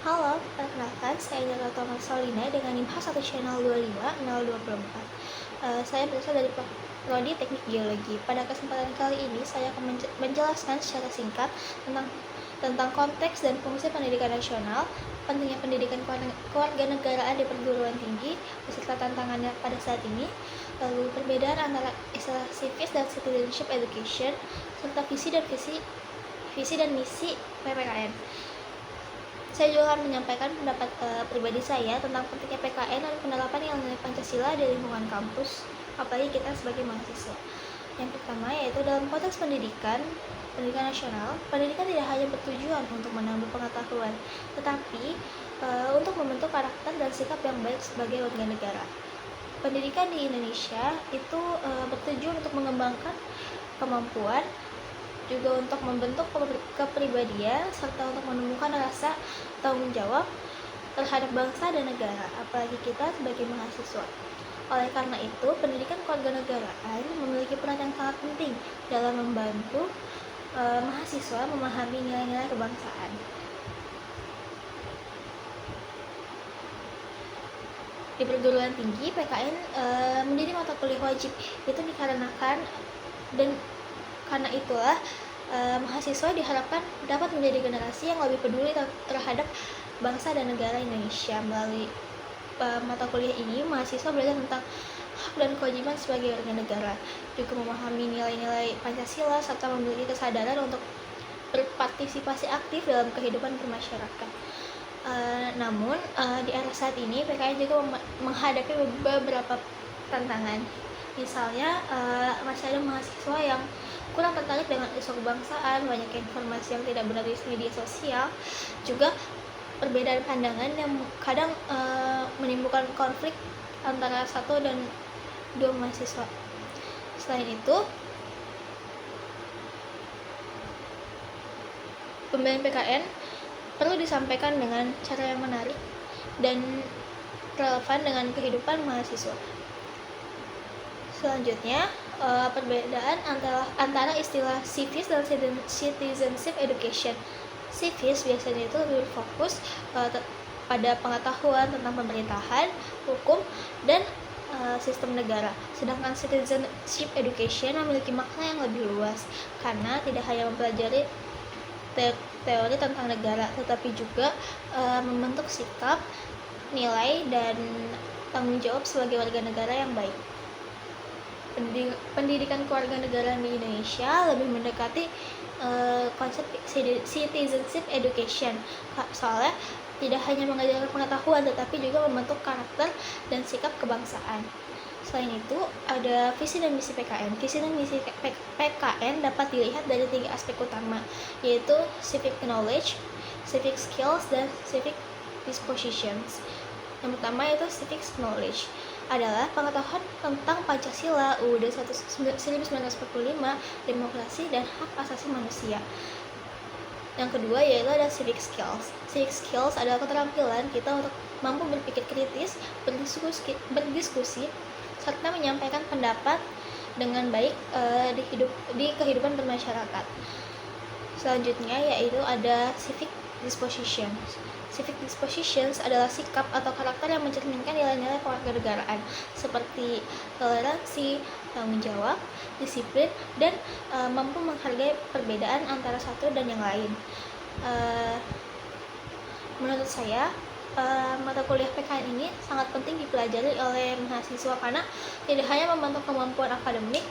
Halo, perkenalkan saya Nurul Thomas Solina dengan NIM H1 Channel 25024. Saya berasal dari Prodi Teknik Geologi. Pada kesempatan kali ini saya akan menjelaskan secara singkat tentang konteks dan fungsi pendidikan nasional, pentingnya pendidikan kewarganegaraan di perguruan tinggi beserta tantangannya pada saat ini, lalu perbedaan antara istilah civis dan citizenship education, serta visi dan misi PPKN. Saya juga akan menyampaikan pendapat pribadi saya tentang pentingnya PKN dan penerapan nilai Pancasila di lingkungan kampus, apalagi kita sebagai mahasiswa. Yang pertama yaitu dalam konteks pendidikan nasional, pendidikan tidak hanya bertujuan untuk menambah pengetahuan, tetapi untuk membentuk karakter dan sikap yang baik sebagai warga negara. Pendidikan di Indonesia itu bertujuan untuk mengembangkan kemampuan, juga untuk membentuk kepribadian, serta untuk menemukan rasa tanggung jawab terhadap bangsa dan negara, apalagi kita sebagai mahasiswa. Oleh karena itu, pendidikan kewarganegaraan memiliki peran yang sangat penting dalam membantu mahasiswa memahami nilai-nilai kebangsaan. Di perguruan tinggi, PKN menjadi mata kuliah wajib. Itu dikarenakan dan karena itulah mahasiswa diharapkan dapat menjadi generasi yang lebih peduli terhadap bangsa dan negara Indonesia. Melalui mata kuliah ini, mahasiswa belajar tentang hak dan kewajiban sebagai warga negara, juga memahami nilai-nilai Pancasila, serta memiliki kesadaran untuk berpartisipasi aktif dalam kehidupan bermasyarakat. Namun di era saat ini, PKN juga menghadapi beberapa tantangan. Misalnya masih ada mahasiswa yang kurang tertarik dengan isu kebangsaan, banyak informasi yang tidak benar di media sosial, juga perbedaan pandangan yang kadang menimbulkan konflik antara satu dan dua mahasiswa. Selain itu, pembelajaran PKN perlu disampaikan dengan cara yang menarik dan relevan dengan kehidupan mahasiswa. Selanjutnya, perbedaan antara istilah civis dan citizenship education. Civis biasanya itu lebih fokus pada pengetahuan tentang pemerintahan, hukum, dan sistem negara. Sedangkan citizenship education memiliki makna yang lebih luas karena tidak hanya mempelajari teori tentang negara, tetapi juga membentuk sikap, nilai, dan tanggung jawab sebagai warga negara yang baik. Pendidikan kewarganegaraan di Indonesia lebih mendekati konsep citizenship education, soalnya tidak hanya mengajarkan pengetahuan tetapi juga membentuk karakter dan sikap kebangsaan. Selain itu, ada visi dan misi PKN. Visi dan misi PKN dapat dilihat dari 3 aspek utama, yaitu civic knowledge, civic skills, dan civic dispositions. Yang pertama yaitu civic knowledge, adalah pengetahuan tentang Pancasila, UUD 1945, demokrasi, dan hak asasi manusia. Yang kedua yaitu ada civic skills. Civic skills adalah keterampilan kita untuk mampu berpikir kritis, berdiskusi, serta menyampaikan pendapat dengan baik di kehidupan bermasyarakat. Selanjutnya yaitu ada civic dispositions. Civic dispositions adalah sikap atau karakter yang mencerminkan nilai-nilai kewarganegaraan seperti toleransi, tanggung jawab, disiplin, dan mampu menghargai perbedaan antara satu dan yang lain. Menurut saya, mata kuliah PKN ini sangat penting dipelajari oleh mahasiswa karena tidak hanya membentuk kemampuan akademik,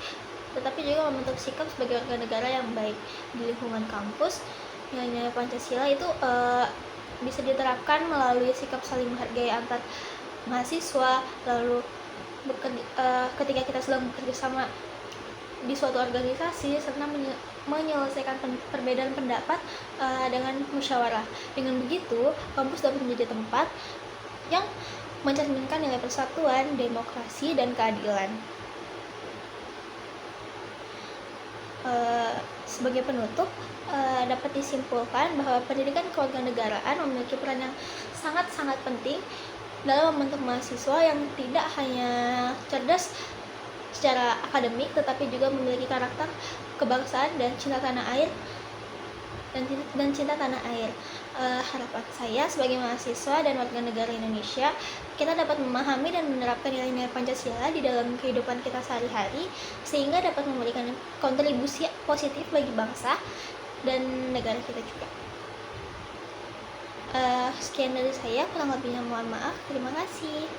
tetapi juga membentuk sikap sebagai warga negara yang baik di lingkungan kampus. Nilai-nilai Pancasila itu bisa diterapkan melalui sikap saling menghargai antar mahasiswa, lalu ketika kita sedang bekerja sama di suatu organisasi, serta menyelesaikan perbedaan pendapat dengan musyawarah. Dengan begitu, kampus dapat menjadi tempat yang mencerminkan nilai persatuan, demokrasi, dan keadilan. Sebagai penutup, dapat disimpulkan bahwa pendidikan kewarganegaraan memiliki peran yang sangat-sangat penting dalam membentuk mahasiswa yang tidak hanya cerdas secara akademik, tetapi juga memiliki karakter kebangsaan dan cinta tanah air dan cinta tanah air. Harapan saya sebagai mahasiswa dan warga negara Indonesia, kita dapat memahami dan menerapkan nilai-nilai Pancasila di dalam kehidupan kita sehari-hari, sehingga dapat memberikan kontribusi positif bagi bangsa dan negara kita juga. Sekian dari saya, kurang lebihnya mohon maaf. Terima kasih.